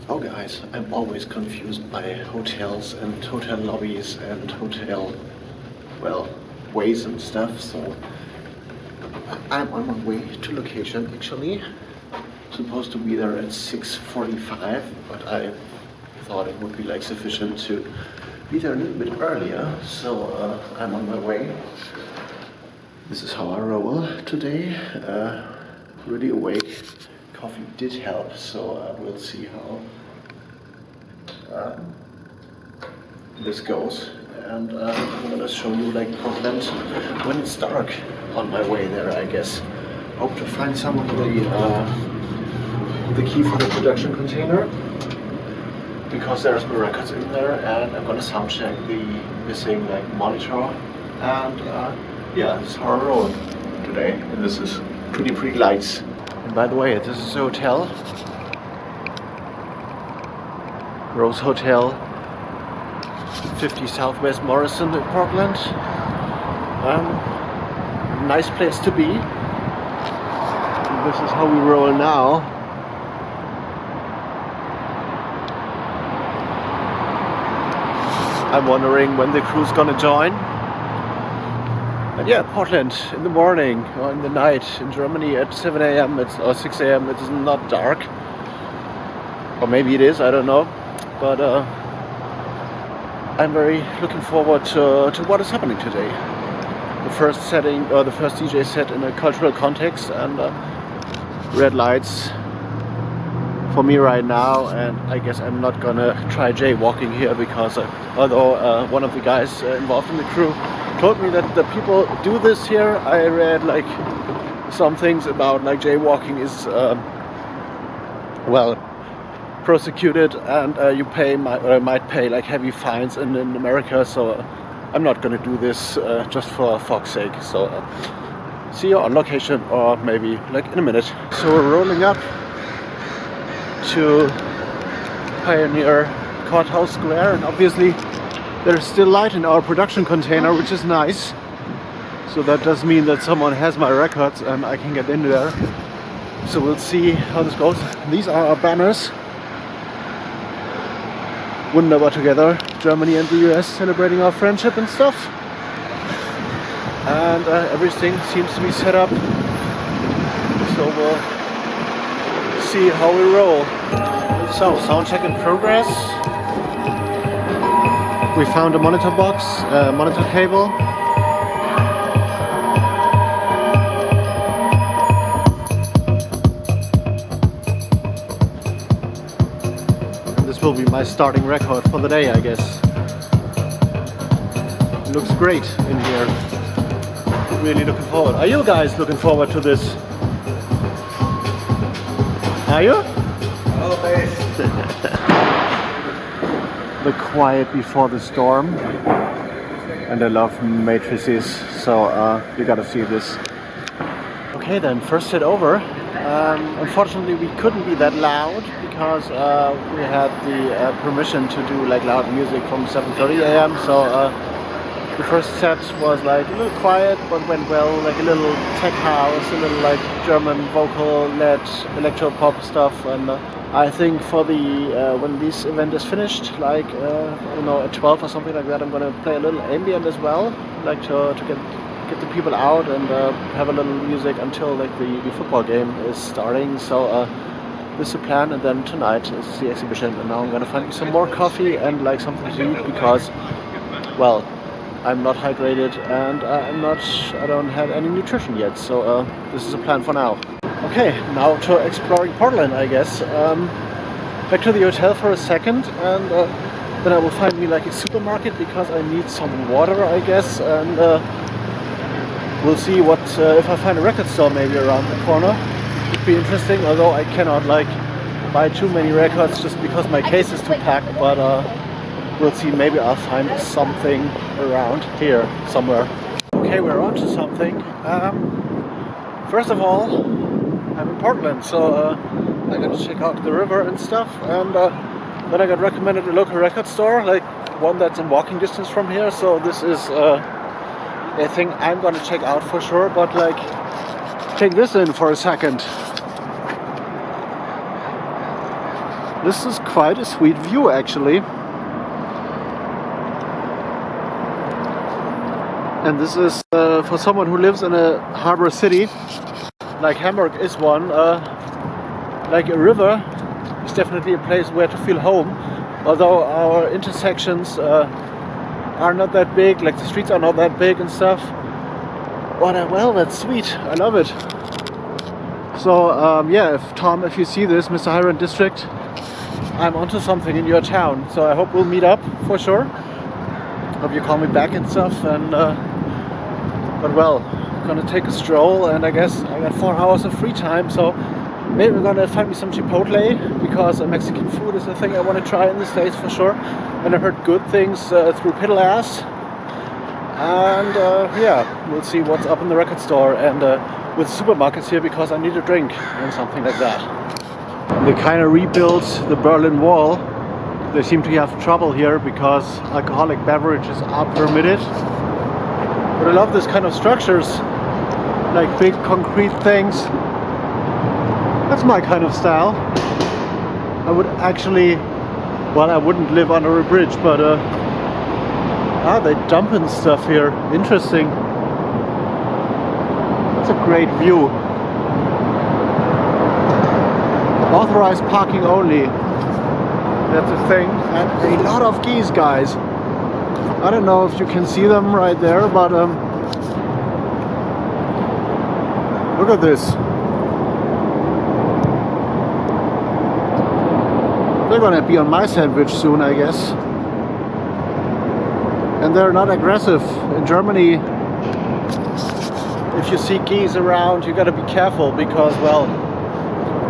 Oh guys, I'm always confused by hotels and hotel lobbies and hotel, well, ways and stuff, so I'm on my way to location actually. Supposed to be there at 6:45, but I thought it would be like sufficient to be there a little bit earlier, so I'm on my way. This is how I roll today. Really awake. Coffee did help, so we'll see how this goes. And I'm gonna show you like Portland when it's dark on my way there, I guess. Hope to find some of the key for the production container, because there's no records in there, and I'm gonna sound check the missing like monitor. And yeah, this is how I roll today. And this is pretty lights. And by the way, this is a hotel, Rose Hotel, 50 Southwest Morrison in Portland. Nice place to be. And this is how we roll now. I'm wondering when the crew's gonna join. And yeah, Portland in the morning or in the night. In Germany at 7 a.m. or 6 a.m. it's not dark. Or maybe it is, I don't know. But I'm very looking forward to what is happening today. The first setting, or the first DJ set in a cultural context, and red lights for me right now. And I guess I'm not gonna try jaywalking here, because although one of the guys involved in the crew told me that the people do this here, I read like some things about like jaywalking is well, prosecuted, and you might pay like heavy fines in America. So I'm not gonna do this just for fuck's sake. So see you on location, or maybe like in a minute. So we're rolling up to Pioneer Courthouse Square, and obviously there's still light in our production container, which is nice. So that does mean that someone has my records and I can get in there. So we'll see how this goes. These are our banners. Wunderbar together, Germany and the US celebrating our friendship and stuff. And everything seems to be set up. So we'll see how we roll. So, sound check in progress. We found a monitor box, monitor cable. And this will be my starting record for the day, I guess. It looks great in here. Really looking forward. Are you guys looking forward to this? Are you? Oh, babe. The quiet before the storm, and I love matrices, so you gotta see this. Okay then, first set over. Unfortunately we couldn't be that loud, because we had the permission to do like loud music from 7:30 a.m. So the first set was like a little quiet, but went well, like a little tech house, a little like German vocal led electro pop stuff. And I think for the when this event is finished, like I don't know, at 12 or something like that, I'm gonna play a little ambient as well, like to get the people out and have a little music until like the football game is starting. So this is the plan, and then tonight is the exhibition. And now I'm gonna find some more coffee and like something to eat, because, well, I'm not hydrated and I don't have any nutrition yet. So this is a plan for now. Okay, now to exploring Portland, I guess. Back to the hotel for a second, and then I will find me like a supermarket, because I need some water, I guess. And we'll see what if I find a record store maybe around the corner. Would be interesting, although I cannot like buy too many records just because my case is too packed. But we'll see, maybe I'll find something around here somewhere. Okay, we're on to something. First of all, I'm in Portland, so I got to check out the river and stuff, and then I got recommended a local record store, like one that's in walking distance from here. So this is a thing I'm gonna check out for sure. But like, take this in for a second. This is quite a sweet view actually. And this is for someone who lives in a harbor city, like Hamburg is one, like a river is definitely a place where to feel home. Although our intersections are not that big, like the streets are not that big and stuff. But well, that's sweet, I love it. So yeah, if you see this, Mr. High Rent District, I'm onto something in your town. So I hope we'll meet up for sure. Hope you call me back and stuff. And but well, I'm gonna take a stroll, and I guess I got 4 hours of free time. So maybe we're gonna find me some Chipotle, because Mexican food is a thing I want to try in the States for sure. And I heard good things through Piddle-ass. And yeah, we'll see what's up in the record store and with supermarkets here, because I need a drink and something like that. They kind of rebuilt the Berlin Wall. They seem to have trouble here because alcoholic beverages are permitted. But I love this kind of structures, like big concrete things. That's my kind of style. I would actually, well, I wouldn't live under a bridge, but they dumping stuff here. Interesting. That's a great view. Authorized parking only. That's a thing. And a lot of geese, guys. I don't know if you can see them right there, but look at this. They're gonna be on my sandwich soon, I guess. And they're not aggressive. In Germany, if you see geese around, you gotta be careful, because, well,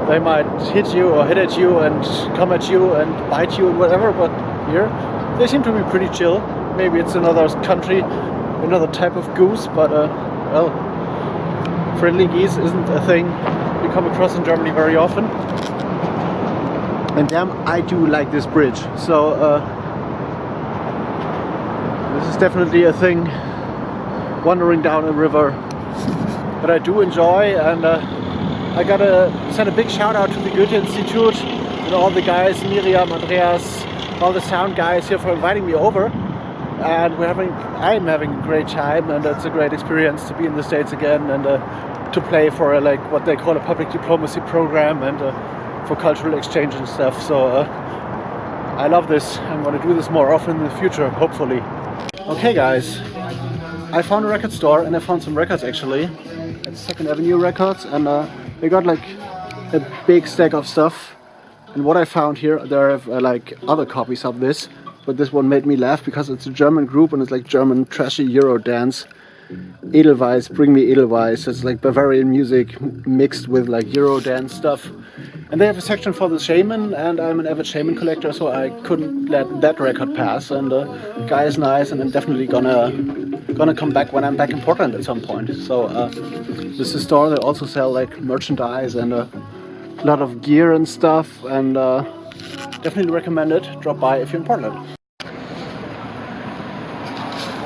they might hit you or hit at you and come at you and bite you and whatever. But here, they seem to be pretty chill. Maybe it's another country, another type of goose, but well, friendly geese isn't a thing you come across in Germany very often. And damn, I do like this bridge. So this is definitely a thing, wandering down a river, that I do enjoy. And I gotta send a big shout out to the Goethe Institute and all the guys, Miriam, Andreas, all the sound guys here, for inviting me over. And I'm having a great time, and it's a great experience to be in the States again, and to play for like what they call a public diplomacy program, and for cultural exchange and stuff. So I love this. I'm gonna do this more often in the future, hopefully. Okay guys, I found a record store, and I found some records actually at 2nd Avenue Records, and they got like a big stack of stuff. And what I found here, there are like other copies of this, but this one made me laugh because it's a German group, and it's like German trashy Euro dance. Edelweiss, Bring Me Edelweiss. It's like Bavarian music mixed with like Euro dance stuff. And they have a section for the shaman, and I'm an avid shaman collector, so I couldn't let that record pass. And the guy is nice, and I'm definitely gonna come back when I'm back in Portland at some point. So this is a store. They also sell like merchandise and a lot of gear and stuff, and definitely recommend it. Drop by if you're in Portland.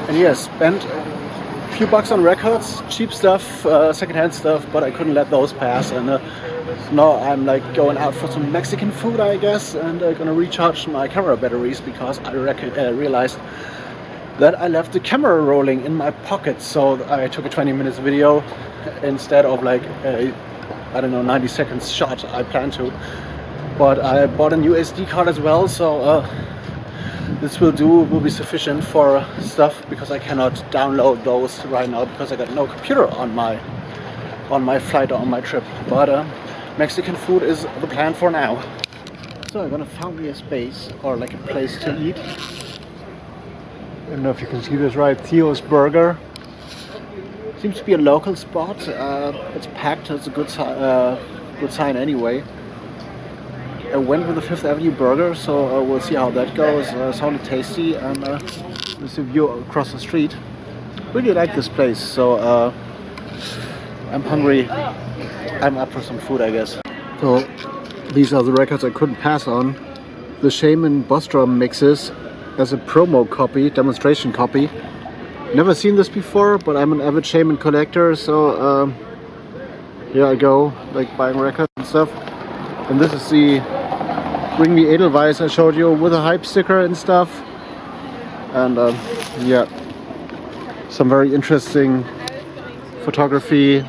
And yeah, spent a few bucks on records, cheap stuff, secondhand stuff, but I couldn't let those pass. And now I'm like going out for some Mexican food, I guess, and gonna recharge my camera batteries, because I realized that I left the camera rolling in my pocket. So I took a 20 minutes video instead of like a, I don't know, 90 seconds shot I planned to. But I bought a new SD card as well, so this will be sufficient for stuff, because I cannot download those right now because I got no computer on my flight or on my trip. But Mexican food is the plan for now. So I'm gonna find me a space, or like a place to eat. I don't know if you can see this right. Theo's Burger. Seems to be a local spot. It's packed. It's a good sign anyway. I went with the 5th Avenue Burger, so we'll see how that goes. Sounded tasty, and there's a view across the street. Really like this place, so I'm hungry. I'm up for some food, I guess. So these are the records I couldn't pass on. The Shaman Boss Drum mixes as a promo copy, demonstration copy. Never seen this before, but I'm an avid Shaman collector, so here I go, like buying records and stuff. And this is the Bring Me Edelweiss I showed you with a hype sticker and stuff. And yeah, some very interesting photography,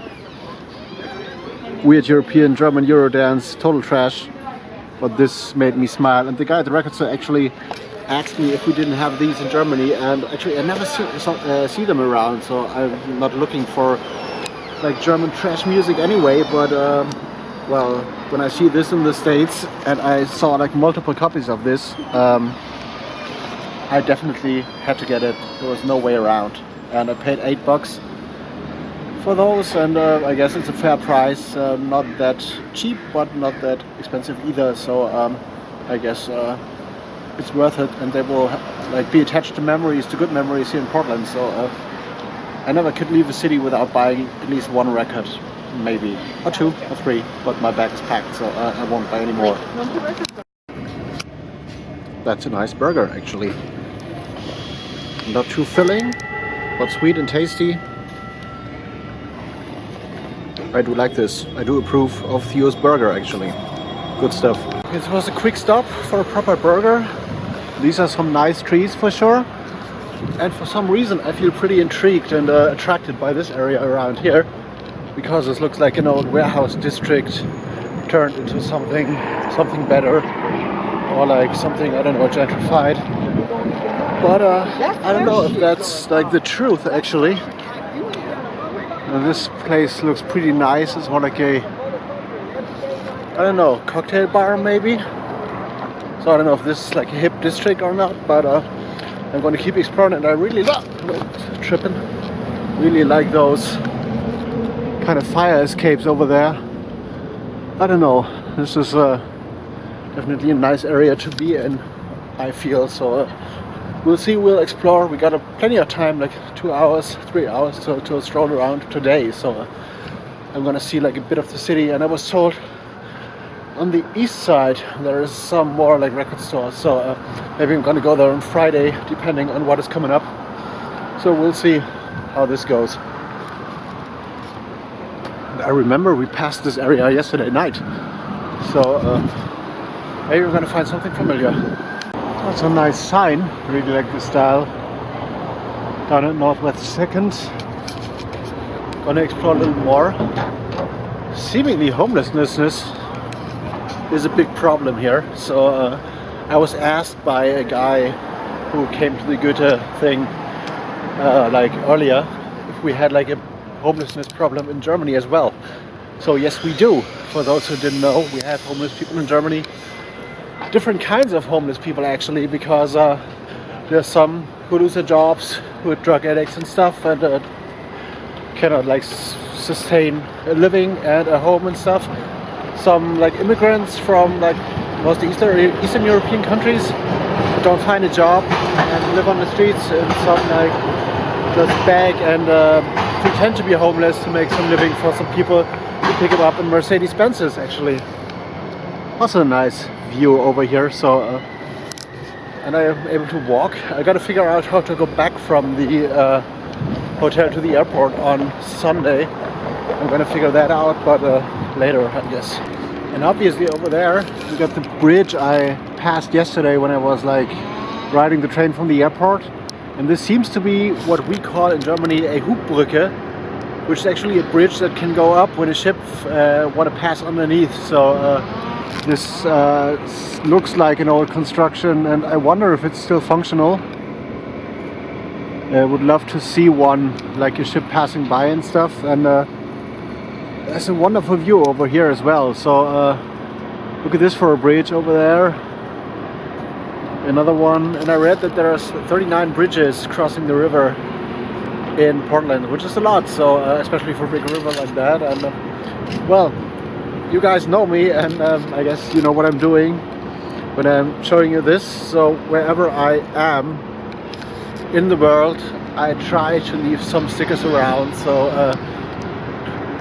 weird European German Eurodance, total trash. But this made me smile. And the guy at the record store actually asked me if we didn't have these in Germany, and actually I never see them around, so I'm not looking for like German trash music anyway. But well, when I see this in the States and I saw like multiple copies of this, I definitely had to get it. There was no way around, and I paid $8 for those, and I guess it's a fair price. Not that cheap, but not that expensive either. So I guess it's worth it, and they will like be attached to memories, to good memories here in Portland. So I never could leave the city without buying at least one record, maybe, or two, or three. But my bag is packed, so I won't buy any more. That's a nice burger, actually. Not too filling, but sweet and tasty. I do like this. I do approve of Theo's burger, actually. Good stuff. It was a quick stop for a proper burger. These are some nice trees for sure. And for some reason I feel pretty intrigued and attracted by this area around here. Because this looks like an old warehouse district turned into something better. Or like something, I don't know, gentrified. But I don't know if that's like the truth, actually. This place looks pretty nice. It's more like a, I don't know, cocktail bar maybe. So I don't know if this is like a hip district or not, but I'm going to keep exploring, and I really love tripping. Really like those kind of fire escapes over there. I don't know. This is definitely a nice area to be in, I feel. So we'll see, we'll explore. We got plenty of time, like 2 hours, 3 hours to stroll around today. So I'm gonna see like a bit of the city. And I was told on the east side there is some more like record stores. So maybe I'm gonna go there on Friday, depending on what is coming up. So we'll see how this goes. And I remember we passed this area yesterday night. So maybe we're gonna find something familiar. That's a nice sign, really like the style. Down at Northwest 2nd. Gonna explore a little more. Seemingly homelessness is a big problem here. So I was asked by a guy who came to the Goethe thing like earlier if we had like a homelessness problem in Germany as well. So yes, we do. For those who didn't know, we have homeless people in Germany. Different kinds of homeless people actually, because there's some who lose their jobs, who are drug addicts and stuff, and cannot like sustain a living and a home and stuff. Some like immigrants from like mostly Eastern European countries who don't find a job and live on the streets, and some like just beg and pretend to be homeless to make some living for some people who pick them up in Mercedes-Benzes actually. Also a nice view over here. So and I am able to walk. I gotta figure out how to go back from the hotel to the airport on Sunday. I'm gonna figure that out, but later I guess. And obviously over there we got the bridge I passed yesterday when I was like riding the train from the airport, and this seems to be what we call in Germany a Hubbrücke, which is actually a bridge that can go up when a ship want to pass underneath. So this looks like an old construction, and I wonder if it's still functional. I would love to see one, like a ship passing by and stuff. And there's a wonderful view over here as well. So look at this for a bridge over there. Another one, and I read that there's 39 bridges crossing the river in Portland, which is a lot. So especially for a big river like that. And well, you guys know me, and I guess you know what I'm doing when I'm showing you this. So wherever I am in the world, I try to leave some stickers around. So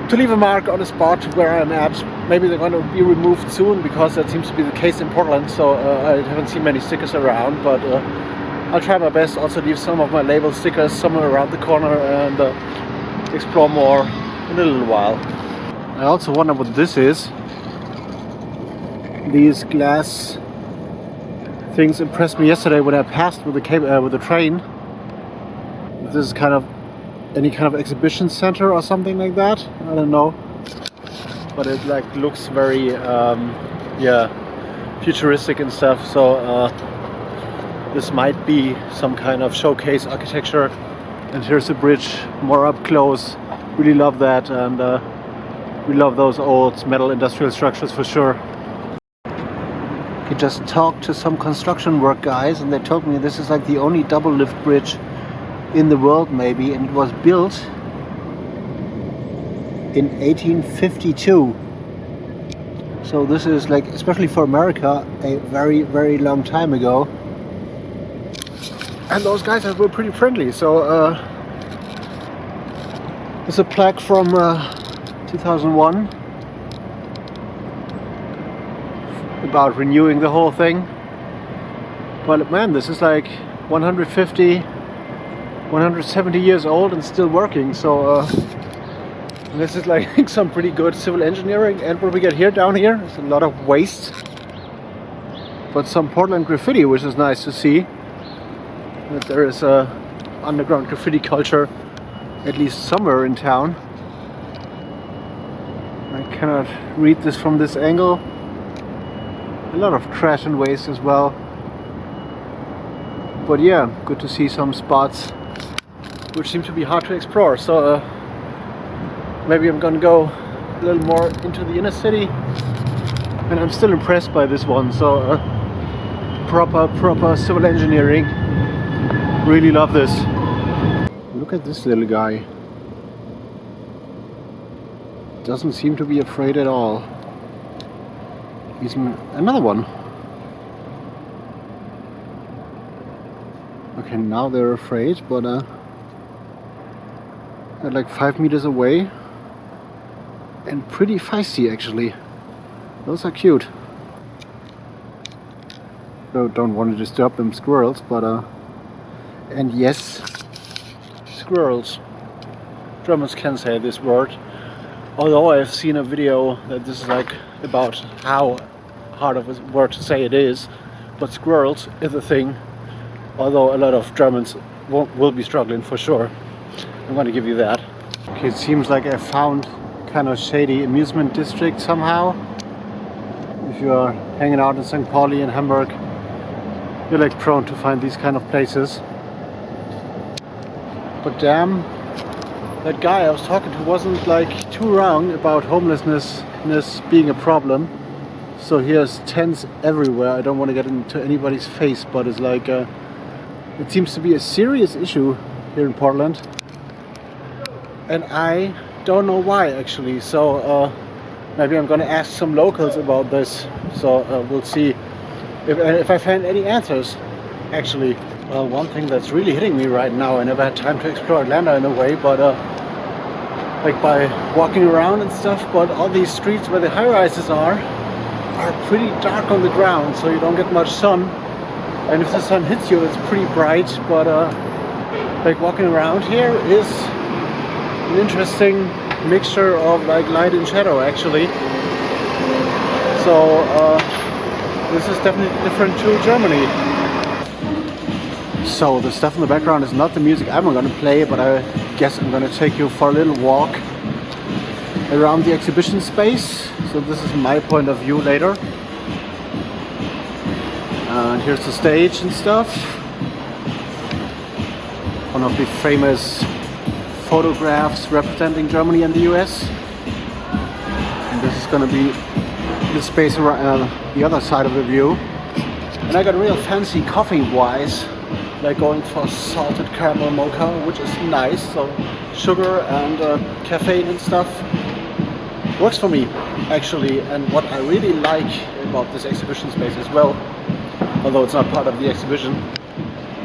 to leave a mark on the spot where I'm at. Maybe they're going to be removed soon, because that seems to be the case in Portland. So I haven't seen many stickers around, but I'll try my best also leave some of my label stickers somewhere around the corner and explore more in a little while. I also wonder what this is. These glass things impressed me yesterday when I passed with the train. This is kind of any kind of exhibition center or something like that. I don't know, but it like looks very yeah, futuristic and stuff. So this might be some kind of showcase architecture. And here's a bridge more up close. Really love that, and we love those old metal industrial structures for sure. I just talked to some construction work guys, and they told me this is like the only double lift bridge in the world maybe, and it was built in 1852. So this is like, especially for America, a very, very long time ago. And those guys were pretty friendly. So there's a plaque from 2001 about renewing the whole thing. But man, this is like 150, 170 years old and still working. So this is like some pretty good civil engineering. And what we get here down here is a lot of waste, but some Portland graffiti, which is nice to see. That there is a underground graffiti culture, at least somewhere in town. I cannot read this from this angle. A lot of trash and waste as well. But yeah, good to see some spots which seem to be hard to explore. So maybe I'm gonna go a little more into the inner city. And I'm still impressed by this one. So proper civil engineering. Really love this. Look at this little guy. Doesn't seem to be afraid at all. He's another one. Okay, now they're afraid, but they're like 5 meters away and pretty feisty actually. Those are cute. So don't want to disturb them squirrels, but and yes, squirrels. Germans can say this word. Although I've seen a video that this is like about how hard of a word to say it is. But squirrels is a thing. Although a lot of Germans will be struggling for sure. I'm going to give you that. Okay, it seems like I found kind of shady amusement district somehow. If you are hanging out in St. Pauli and Hamburg, you're like prone to find these kind of places. But damn, that guy I was talking to wasn't like too wrong about homelessness being a problem. So here's tents everywhere. I don't want to get into anybody's face, but it's like it seems to be a serious issue here in Portland, and I don't know why actually. So maybe I'm gonna ask some locals about this. So we'll see if I find any answers actually. Well, one thing that's really hitting me right now, I never had time to explore Atlanta in a way, but like by walking around and stuff, but all these streets where the high-rises are pretty dark on the ground, so you don't get much sun. And if the sun hits you, it's pretty bright, but like walking around here is an interesting mixture of like light and shadow actually. So this is definitely different to Germany. So the stuff in the background is not the music I'm going to play, but I guess I'm going to take you for a little walk around the exhibition space. So this is my point of view later. And here's the stage and stuff. One of the famous photographs representing Germany and the US. And this is going to be the space around the other side of the view. And I got real fancy coffee-wise, like going for salted caramel mocha, which is nice. So sugar and caffeine and stuff works for me actually. And what I really like about this exhibition space as well, although it's not part of the exhibition,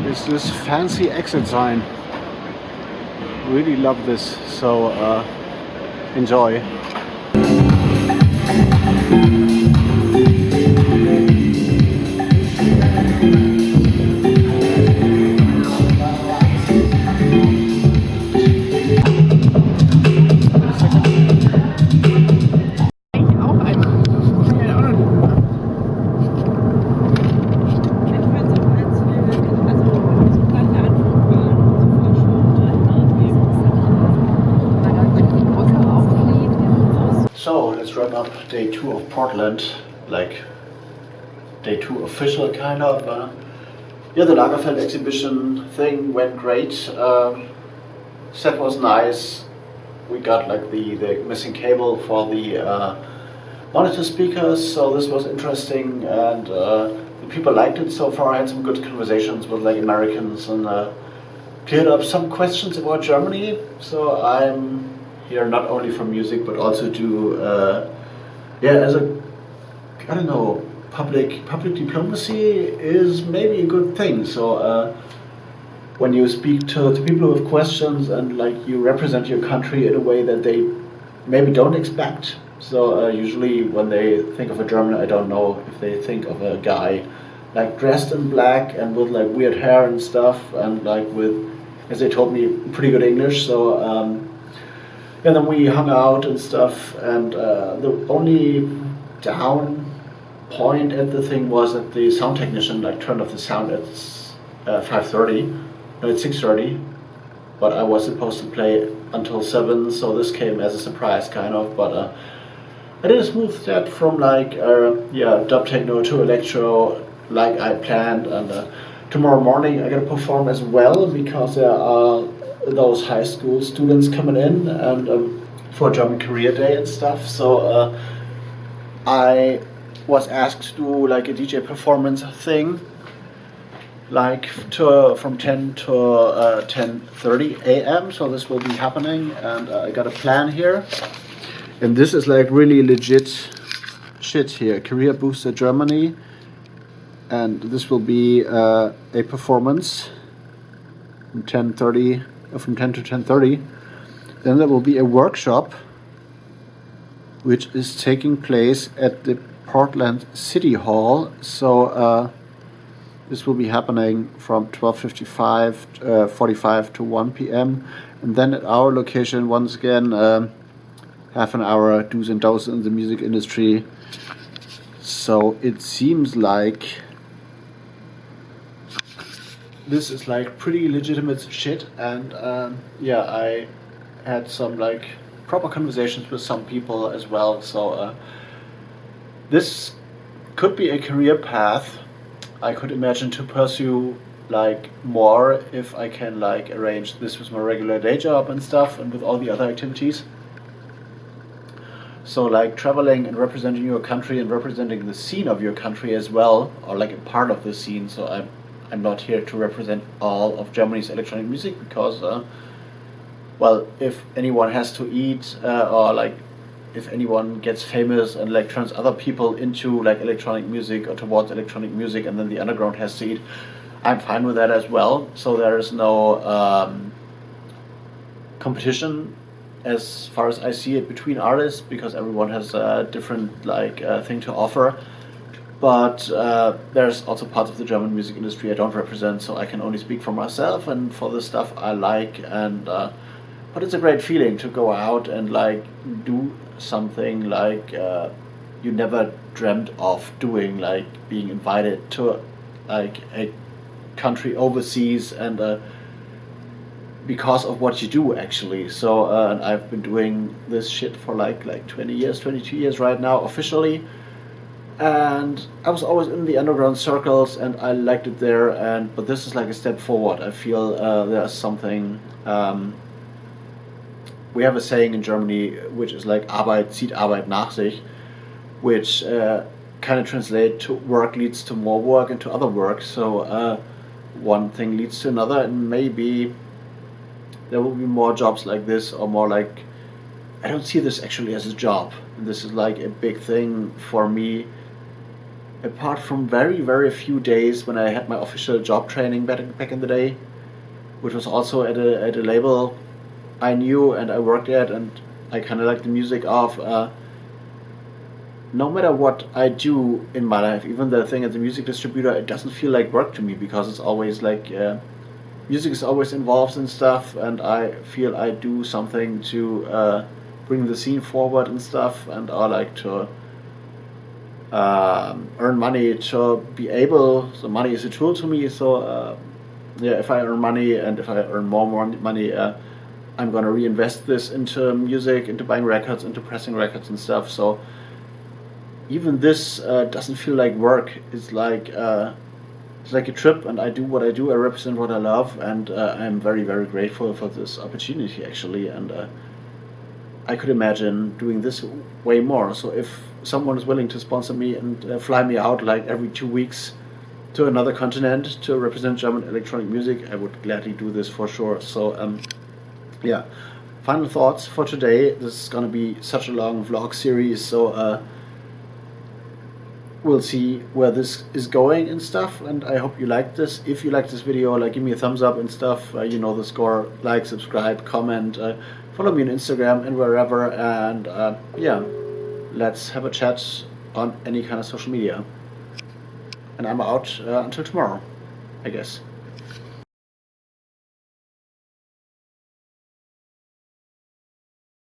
is this fancy exit sign. Really love this. So enjoy. let's wrap up day 2 of Portland, like day 2 official kind of. Yeah, the Lagerfeld exhibition thing went great. Set was nice. We got like the missing cable for the monitor speakers, so this was interesting, and the people liked it so far. I had some good conversations with like Americans and cleared up some questions about Germany. So I'm here not only for music but also to as a, I don't know, public diplomacy is maybe a good thing. So when you speak to people with questions and like you represent your country in a way that they maybe don't expect. So usually when they think of a German, I don't know if they think of a guy like dressed in black and with like weird hair and stuff, and like with, as they told me, pretty good English. So and then we hung out and stuff, and the only down point at the thing was that the sound technician like turned off the sound at 5:30, no, at 6:30, but I was supposed to play until 7, so this came as a surprise kind of, but I did a smooth set from like dub techno to electro like I planned, and tomorrow morning I gotta perform as well because there are those high school students coming in and for German Career Day and stuff. So I was asked to do like a DJ performance thing, like from 10 to 10:30 a.m. So this will be happening, and I got a plan here, and this is like really legit shit here. Career Booster Germany, and this will be a performance from 10 to 10:30. Then there will be a workshop which is taking place at the Portland City Hall. So this will be happening from 12:55 45 to 1 p.m. and then at our location once again half an hour do's and don'ts in the music industry. So it seems like this is like pretty legitimate shit, and I had some like proper conversations with some people as well. So this could be a career path I could imagine to pursue like more if I can like arrange this with my regular day job and stuff and with all the other activities. So like traveling and representing your country and representing the scene of your country as well, or like a part of the scene. So I'm not here to represent all of Germany's electronic music because well, if anyone has to eat or like if anyone gets famous and like turns other people into like electronic music or towards electronic music, and then the underground has to eat, I'm fine with that as well. So there is no competition as far as I see it between artists, because everyone has a different like thing to offer. But there's also parts of the German music industry I don't represent, so I can only speak for myself and for the stuff I like. And but it's a great feeling to go out and like do something like you never dreamt of doing, like being invited to like a country overseas, and because of what you do actually. So and I've been doing this shit for like 20 years, 22 years right now officially, and I was always in the underground circles and I liked it there, and but this is like a step forward. I feel there's something we have a saying in Germany which is like Arbeit zieht Arbeit nach sich, which kind of translate to work leads to more work and to other work. So one thing leads to another, and maybe there will be more jobs like this, or more like, I don't see this actually as a job. This is like a big thing for me, apart from very, very few days when I had my official job training back in the day, which was also at a label I knew and I worked at, and I kind of like the music of no matter what I do in my life, even the thing as a music distributor, it doesn't feel like work to me, because it's always like music is always involved in stuff, and I feel I do something to bring the scene forward and stuff, and I like to earn money to be able, so money is a tool to me. So if I earn money and if I earn more money, I'm gonna reinvest this into music, into buying records, into pressing records and stuff. So even this doesn't feel like work. It's like a trip, and I do what I do. I represent what I love, and I'm very, very grateful for this opportunity actually. And I could imagine doing this way more. So if someone is willing to sponsor me and fly me out like every 2 weeks to another continent to represent German electronic music, I would gladly do this for sure. So yeah, final thoughts for today. This is gonna be such a long vlog series, so we'll see where this is going and stuff, and I hope you like this. If you like this video, like, give me a thumbs up and stuff. You know the score. Like, subscribe, comment, follow me on Instagram and wherever, and yeah, let's have a chat on any kind of social media. And I'm out until tomorrow, I guess.